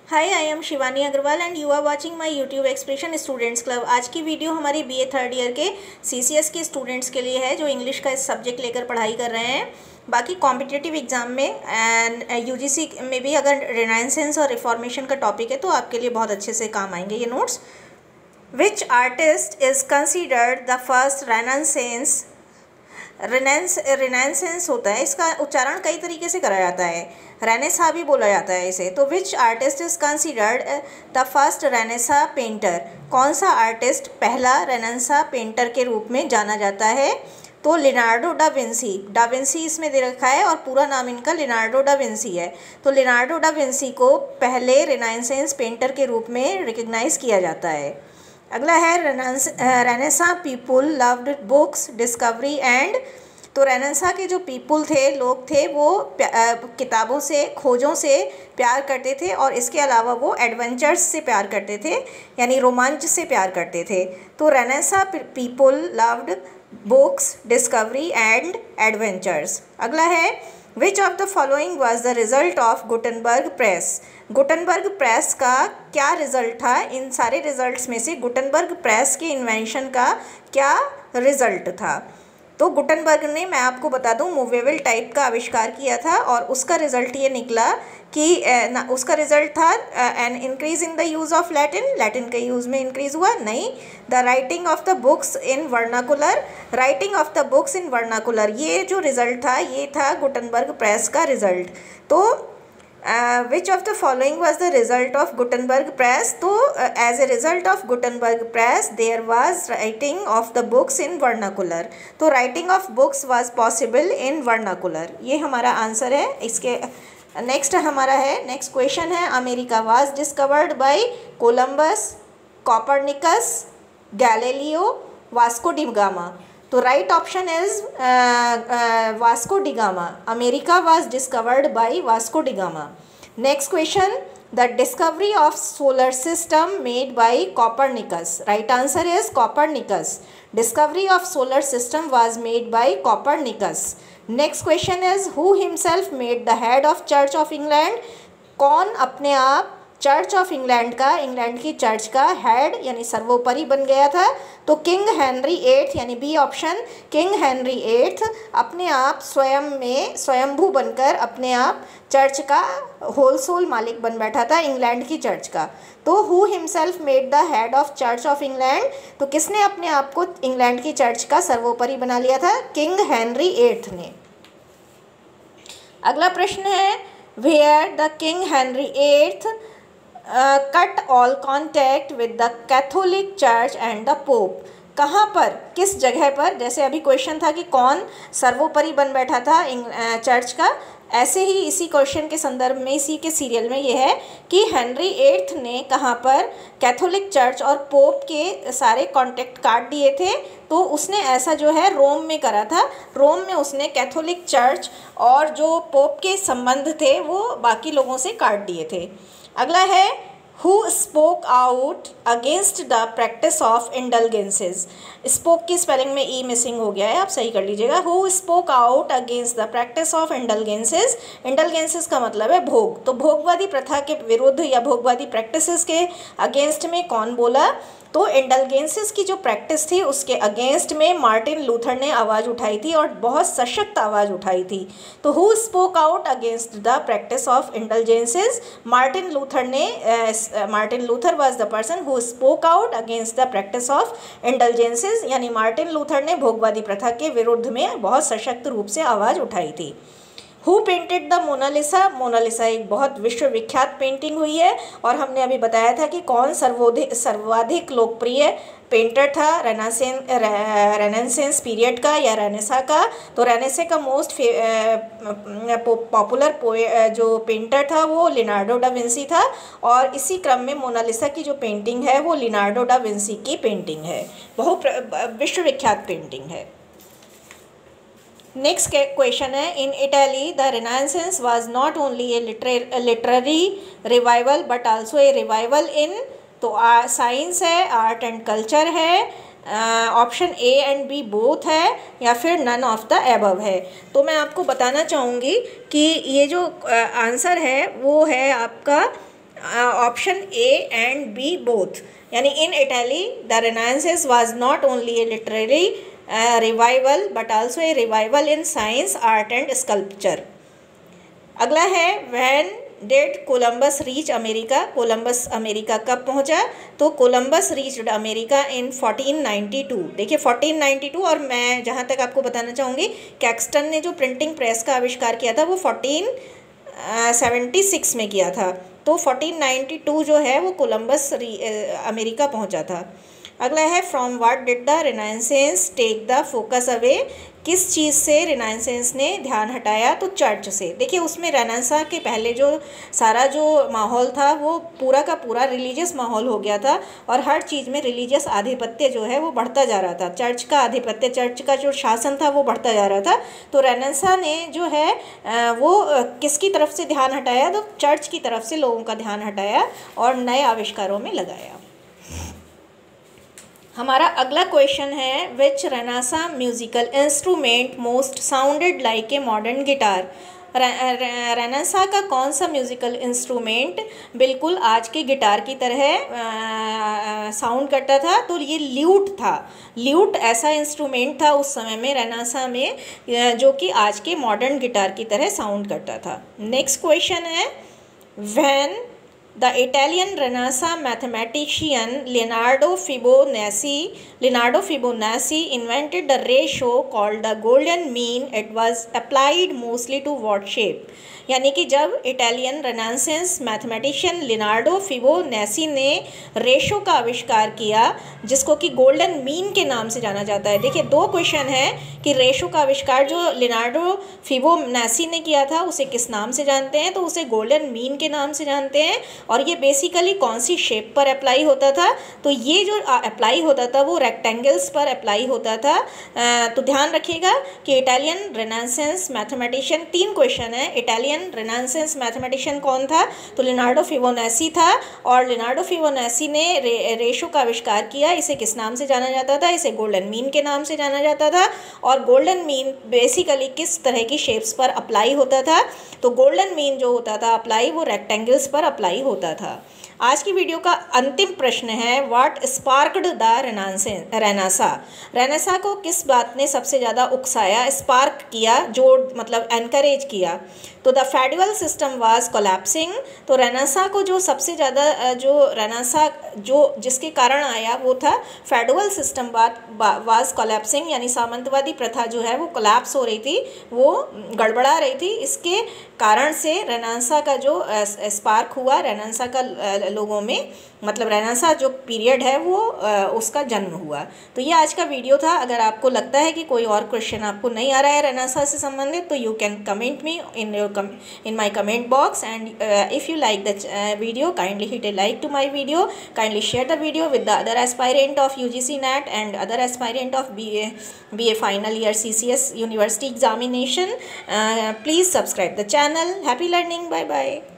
Hi, I am Shivani Agrawal and you are watching my YouTube expression students club. आज की video हमारी BA third year के CCS के students के लिए है जो इंग्लिश का सब्जेक्ट लेकर पढ़ाई कर रहे हैं। बाकी कॉम्पिटिटिव एग्जाम में एंड यूजीसी में भी अगर रेनेसांस और रिफॉर्मेशन का टॉपिक है तो आपके लिए बहुत अच्छे से काम आएंगे ये notes. Which artist is considered the first renaissance होता है, इसका उच्चारण कई तरीके से करा जाता है, रेनेसा भी बोला जाता है इसे। तो which artist is considered the first renaissance painter, कौन सा आर्टिस्ट पहला रेनेसा पेंटर के रूप में जाना जाता है? तो लिनार्डो डा विंसी इसमें दे रखा है और पूरा नाम इनका लिनार्डो डा विंसी है। तो लिनार्डो डा विंसी को पहले रेनेसांस पेंटर के रूप में रिकग्नाइज किया जाता है। अगला है Renaissance people loved books discovery and. तो रेनेसा के जो पीपुल थे, लोग थे, वो किताबों से, खोजों से प्यार करते थे और इसके अलावा वो एडवेंचर्स से प्यार करते थे, यानी रोमांच से प्यार करते थे। तो Renaissance people loved books discovery and adventures. अगला है विच of the following was the result of Gutenberg press. Gutenberg press का क्या रिजल्ट था? इन सारे रिजल्ट्स में से गुटनबर्ग प्रेस के इन्वेंशन का क्या रिजल्ट था? तो गुटनबर्ग ने, मैं आपको बता दूं, मूवेबल टाइप का आविष्कार किया था और उसका रिजल्ट ये निकला कि उसका रिजल्ट था an increase in the use of Latin के यूज़ में इंक्रीज़ हुआ नहीं। The writing of the books in vernacular, ये जो रिज़ल्ट था ये था गुटनबर्ग प्रेस का रिज़ल्ट। तो which of the following was the result of Gutenberg press? तो as a result of Gutenberg press there was writing of the books in vernacular. तो writing of books was possible in vernacular, ये हमारा answer है। इसके next हमारा है, next question है, America was discovered by Columbus, Copernicus, Galileo, Vasco da Gama. तो right option is Vasco da Gama. America was discovered by Vasco da Gama. Next question, the discovery of solar system made by Copernicus. Right answer is Copernicus. Discovery of solar system was made by Copernicus. Next question is who himself made the head of church of England. कौन अपने आप church of England का, England की church का head यानी सर्वोपरि बन गया था? तो किंग हेनरी एट्थ, यानी B option, King Henry eighth अपने आप स्वयंभू बनकर अपने आप चर्च का होल सोल मालिक बन बैठा था, इंग्लैंड की चर्च का। तो who himself made the head of church of England, तो किसने अपने आप को इंग्लैंड की चर्च का सर्वोपरि बना लिया था? किंग हेनरी एट्थ ने। अगला प्रश्न है, where the King Henry eighth cut all contact with the Catholic church and the Pope. कहाँ पर, किस जगह पर? जैसे अभी क्वेश्चन था कि कौन सर्वोपरि बन बैठा था चर्च का, ऐसे ही इसी क्वेश्चन के संदर्भ में, इसी के सीरियल में ये है कि हेनरी एट्थ ने कहाँ पर कैथोलिक चर्च और पोप के सारे कॉन्टैक्ट काट दिए थे। तो उसने ऐसा जो है रोम में करा था। रोम में उसने कैथोलिक चर्च और जो पोप के संबंध थे वो बाकी लोगों से काट दिए थे। अगला है, who spoke out against the practice of indulgences. Spoke की स्पेलिंग में ई मिसिंग हो गया है, आप सही कर लीजिएगा। Who spoke out against the practice of indulgences. Indulgences का मतलब है भोग। तो भोगवादी प्रथा के विरुद्ध या भोगवादी प्रैक्टिसेस के अगेंस्ट में कौन बोला? तो इंडलगेंसेस की जो प्रैक्टिस थी उसके अगेंस्ट में मार्टिन लूथर ने आवाज़ उठाई थी और बहुत सशक्त आवाज़ उठाई थी। तो who spoke out against the practice of indulgences? Martin Luther was the person who spoke out against the practice of indulgences, यानी मार्टिन लूथर ने भोगवादी प्रथा के विरुद्ध में बहुत सशक्त रूप से आवाज़ उठाई थी। Who painted the Mona Lisa. Mona Lisa एक बहुत विश्वविख्यात पेंटिंग हुई है और हमने अभी बताया था कि कौन सर्वाधिक लोकप्रिय पेंटर था रेनेसांस पीरियड का या रेनेसा का। तो रेनेसा का मोस्ट पॉपुलर जो पेंटर था वो लिनार्डो डा विंसी था और इसी क्रम में मोनालिसा की जो पेंटिंग है वो लिनार्डो डा विंसी की पेंटिंग है, बहुत विश्वविख्यात पेंटिंग है। नेक्स्ट क्वेश्चन है, in Italy the renaissance was not only a literary revival but also a revival in. तो साइंस है, आर्ट एंड कल्चर है, option A and B both है या फिर नन ऑफ द एबव है। तो मैं आपको बताना चाहूँगी कि ये जो आंसर है वो है आपका option A and B both, यानी in Italy the renaissance was not only a literary revival but also a revival in science, art and sculpture. अगला है when did Columbus reach America, Columbus America कब पहुंचा? तो Columbus reached America in 1492। देखिए 1492, और मैं जहां तक आपको बताना चाहूँगी कैक्सटन ने जो प्रिंटिंग प्रेस का आविष्कार किया था वो 1476 में किया था, तो 1492 जो है वो कोलंबस अमेरिका पहुंचा था। अगला है from what did the renaissance take the focus away, किस चीज़ से रेनाइंसेंस ने ध्यान हटाया? तो चर्च से। देखिए उसमें रेनेसां के पहले जो सारा जो माहौल था वो पूरा का पूरा रिलीजियस माहौल हो गया था, और हर चीज़ में रिलीजियस आधिपत्य जो है वो बढ़ता जा रहा था, चर्च का आधिपत्य, चर्च का जो शासन था वो बढ़ता जा रहा था। तो रेनेसां ने जो है वो किसकी तरफ से ध्यान हटाया? तो चर्च की तरफ से लोगों का ध्यान हटाया और नए आविष्कारों में लगाया। हमारा अगला क्वेश्चन है which renaissance musical instrument most sounded like a modern guitar. Renaissance का कौन सा म्यूजिकल इंस्ट्रूमेंट बिल्कुल आज के गिटार की तरह साउंड करता था? तो ये ल्यूट था। ल्यूट ऐसा इंस्ट्रूमेंट था उस समय में रेनेसां में जो कि आज के मॉडर्न गिटार की तरह साउंड करता था। नेक्स्ट क्वेश्चन है when the Italian Renaissance mathematician Leonardo Fibonacci invented the ratio called the golden mean, it was applied mostly to what shape? यानी कि जब Italian renaissance mathematician Leonardo Fibonacci ने ratio का आविष्कार किया जिसको कि गोल्डन मीन के नाम से जाना जाता है। देखिए दो क्वेश्चन है कि रेशो का आविष्कार जो लिनार्डो फिबोनाची ने किया था उसे किस नाम से जानते हैं? तो उसे गोल्डन मीन के नाम से जानते हैं। और ये बेसिकली कौन सी शेप पर अप्लाई होता था? तो ये जो अप्लाई होता था वो रेक्टेंगल्स पर अप्लाई होता था। तो ध्यान रखिएगा कि इटालियन रेनेसांस मैथमेटिशियन, तीन क्वेश्चन है। इटालियन रेनेसांस मैथमेटिशियन कौन था? तो लिनार्डो फिबोनाची था। और लिनार्डो फिबोनाची ने रेशो का आविष्कार किया। इसे किस नाम से जाना जाता था? इसे गोल्डन मीन के नाम से जाना जाता था। और गोल्डन मीन बेसिकली किस तरह की शेप्स पर अप्लाई होता था? तो गोल्डन मीन जो होता था अप्लाई वो रेक्टेंगल्स पर अप्लाई होता था। आज की वीडियो का अंतिम प्रश्न है व्हाट स्पार्क्ड द रेनेसां को किस बात ने सबसे ज़्यादा उकसाया, स्पार्क किया, जो मतलब एनकरेज किया? तो the federal system was collapsing. तो रेनेसां को जो सबसे ज़्यादा जो रेनेसां जो जिसके कारण आया वो था फेडरल सिस्टम वाज कोलैप्सिंग, यानी सामंतवादी प्रथा जो है वो कोलैप्स हो रही थी, वो गड़बड़ा रही थी। इसके कारण से रेनेसां का जो स्पार्क हुआ, रेनेसां का लोगों में मतलब रेनेसां जो पीरियड है वो उसका जन्म हुआ। तो ये आज का वीडियो था। अगर आपको लगता है कि कोई और क्वेश्चन आपको नहीं आ रहा है रेनेसां से संबंधित तो you can comment me in my comment box, and if you like the video, kindly hit a like to my video, kindly share the video with the other aspirant of UGC NET and other aspirant of BA final year CCS university examination. Please subscribe the channel. Happy learning. Bye bye.